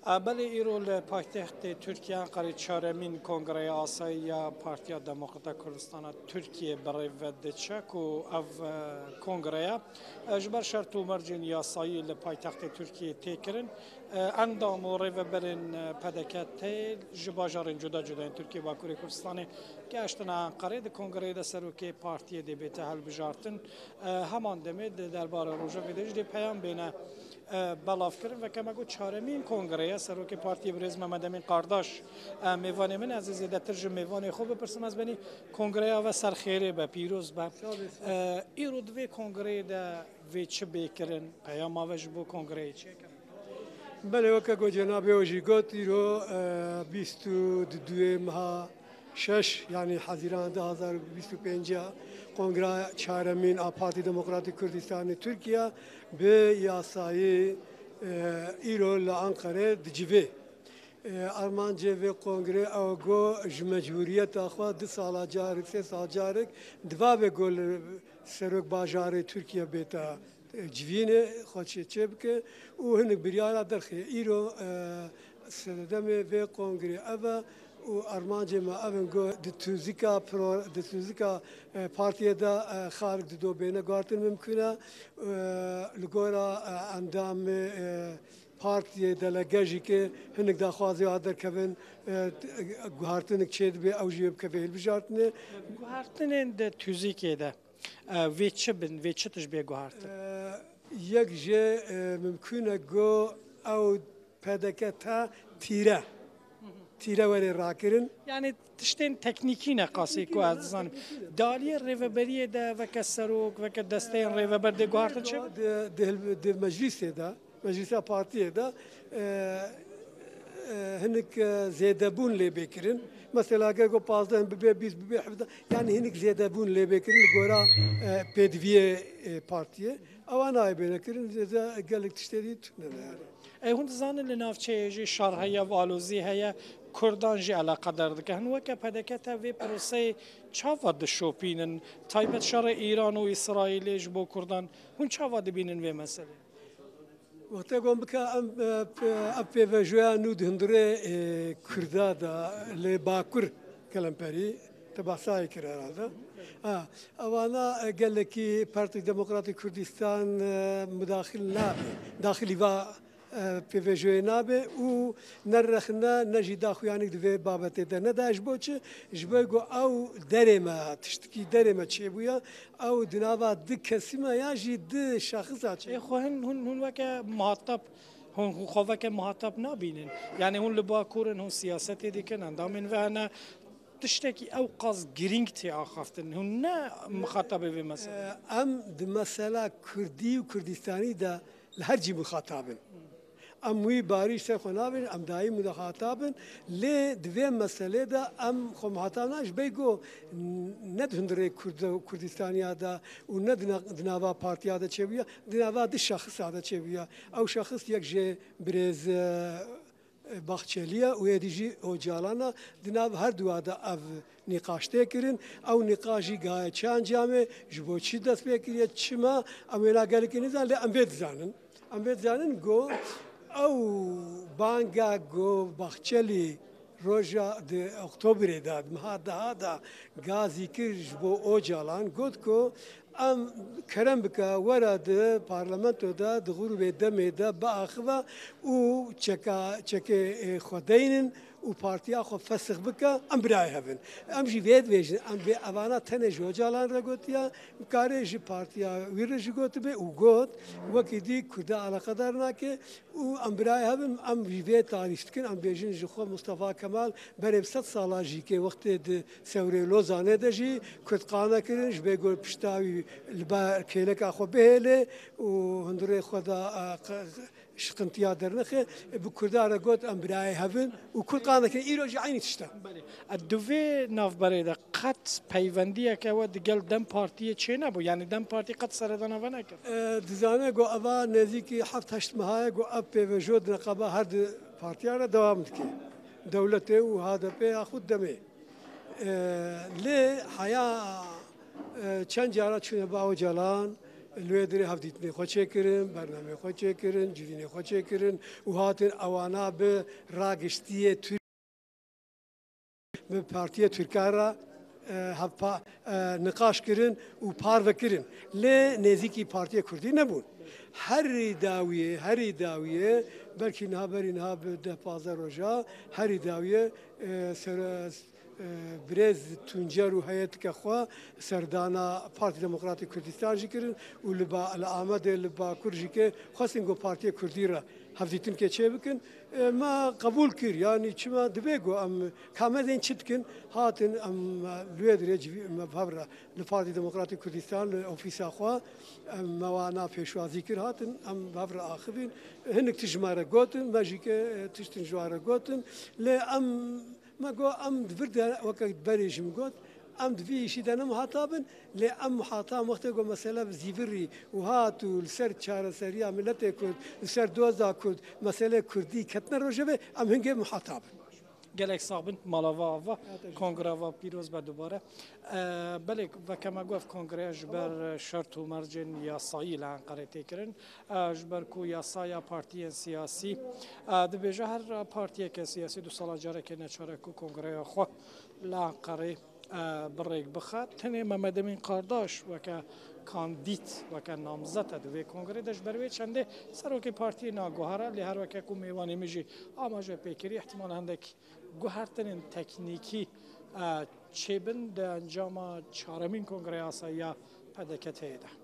بله ایرو پایتخت ترکیه قرار چهارمین کنگره آسایی پارتیا دموکرات کردستان ترکیه برای ودچک و او کنگره جبر شرط و مرجین یاسایی لپایتخت ترکیه تکرن اندام و ریو برن پدکت جباجارن جدا جدا ترکیه با کوری کردستان که اشتنا انقره ده کنگره ده سروکی پارتیه ده بیته هل بجارتن همان دمید درباره روژه ویدیج ده پیام بینه بلاف کردن و کما گو چهارمین کنگره سروک پارتی برز محمد امین قارداش میوان من از زیاده ترجم میوان خوب بپرسم از بنی کنگره و سرخیره به پیروز به ایرو دوی کنگره ده وی چه بیکرن پیام آوش بو کنگره چه کردن بله وکا گو جناب اوجی گوت ایرو 22 ماه شش یعنی حزیران 2025 کنگره چهارمین پارتی دموکراتیک کردستان ترکیه به یاسایی ایرو لانقره دجیوه آرمان جوی کنگره او گو جمهوریت آخوا 2 سال جارک 3 سال جارک دوا به گل سرک باجار ترکیه بیتا جوینه خودشه چه بکه و هنگ بریارا درخی ایرو سردمه و کنگره اوه و ارمانجه ما افنگو دتوزیکا پارتیه دا خارج دو بینه گارتن ممکنه لگورا اندام پارتیه دلگجی که هنگ داخوازی آدر کبن گارتنک چید به اوجیب کبیل بجارتنه گوهرتن ده توزیکه ده ویچه بن ویچه تشبیه گوهرتن یک جه ممکنه گو او پدکتا تیره ولی راکرین یعنی تشتین تکنیکی نقاسی کو از زن دالی ریوبریه ده و کسروک و کدستین ریوبر ده گوهرتن چه ده مجلس پارتیه ده هنک زیاده بون لی بکرین مثلا اگر کو 15 به 20 به 17 یعنی هنک زیاده بون لی بکرین گورا پدویه پارتیه اوانا بینکرین زیاده گلک تشتری تونه ای هون زانن لنافچه جی شرحیه و آلوزی هیا کردان جی علاقه دارد که هنو که پدکت وی پروسه چاواد شوپینن تایبت شر ایران و اسرائیل جبو کردان هون چاواد بینن وی مسئله وقتی گم بکه اب پیوجویا نود هندره کرده دا لباکر کلم پری تبصای کرده اوانا قال لك بارتي ديمقراطي كردستان مداخل نابه داخلي و پیوجوی نابه و نرخنا نجی داخو یعنی دوی بابت ده نداش بوچه جبه گو او درما تشتکی درما چه بویا او دنابا د کسیما یا جی د شخصا چه خو هن وکه مخاطب هون خواه که مخاطب نبینن یعنی هون لباکورن هون سیاستی دیکن اندامین و انا تشتكي او قص جرينج تي اخفتن هن مخاطب به مثلا د مساله كردي وكردستاني ده لهرجي مخاطبن ام وی باریش سر خنابن ام دایی مخاطبن لی دوی مسئله ده ام خو مخاطب ناش بیگو ند هندره کردستانیا ده و ند دناوا پارتیا ده چه بیا دناوا ده شخص ده چه بیا او شخص یک جه برز باخچلیه و یدیجی اوجالانا دناب هر دو ده اف نقاشته کرن او نقاشی گای چند جامه جبو چی دست بکریه چما امینا گلی که نزان لی ام بید زانن گو او بانگا گو باخچلی روزا د اکتبر داد مها دا گازی کرد بو اوجالان گفت کو ام کرم بکا ورد پارلمانتو دا دغور به دم دا باخوا او چکه خداینن و پارتیا خو فسخ بکا ام برای هفن ام جی وید ویژن ام به اوانا تنه جوجالان را گوتیا کاری جی پارتیا ویرج گوت به او گوت وکی دی کرده علاقه دارنا که او ام برای هفن ام جی وید تاریخ کن ام بیجن جی خو مصطفی کمال برای 100 ساله جی که وقت د سوری لوزانه ده جی کرد قانه کرن جبه گل پشتاوی لبا کلک اخو بهله و هندره خدا شقنتيا درنخه بكردار قوت ام براي هفن وكل قانا كان ايرو جعيني تشتا الدوفي ناف بريده قط پیوندیه که ود گل دم پارتی چه نبو یعنی دم پارتی قط سردان و نکرد دزانه گو اوا نزدیکی 7-8 ماه گو اب وجود نقابه هر پارتیا را دوام دکی دولته و هذا به خود دمه لی حیا چند جارا چونه باو جلان لوێدرێ هەفتیتنی خۆچێ کردن بەرنامەی خۆچێ کردن جوینێ خۆچێ کردن و هاتن ئەوانە بە ڕاگشتیە به پارتیە تورکارە نقاش کردن و پارڤەکردن لێ نێزیکی پارتیە کوردی نەبوون هەری داویە بەلکی نهابەری نها دە پازە ڕۆژە هەری داویە برێز تونجەر و هەیەتکە خوا سەردانا پارتی دموکراتی کوردستانژی کردن و لە ئامەدێ لە باکوورژی کە خواستین گۆ پارتیە کوردی ڕە هەفتیتن کێ چێ بکن ما قبول کرد یانی چما دەبێ گۆ ئەم کامەدەین چ بکن هاتن ئەم لێ درێ هەبرە لە پارتی دموکراتی کوردستان لە ئۆفیساخوا مەوانە پێشوازی کرد هاتن ئەم هەبرە ئاخبین هەندێک تژمارە گوتن مەژیکە تشتن ژوارە گوتن لێ ئەم مەگۆ ئەم دبردە وەکە بەرێژم گوت ئەم دویشی دەنەم هاتابن لێ ئەم محاتا وەختە گۆ مەسەلە زیڤری و هات و لەسەر چارەسەریە ملەتێ کورد لەسەر دۆزا کورد مەسەلە کوردی کەتنە ڕۆژەوێ ئەم هەنگێ محاتابن gelek sabin malava va kongre va pîroz be dubare belek vekeme gov kongreya ji ber şert û mercên yasayî li Enqerê tê kirin ji ber ku yasaya partiyên siyasî dibêje her partiyeke siyasî du sala carekê neçare ku kongreya xwe li Enqerê birêk bixe tenê Mehmed Emîn Qardaş weke kandît weke namzet di vê kongrê de ji ber wê çendê serokê partiyê naguhere lê her weke ku mêvanê min jî amaje pêkirî ihtimal hindek guhertinên teknîkî çêbin di encama çaremîn kongreya yasayiya pedeket heye de.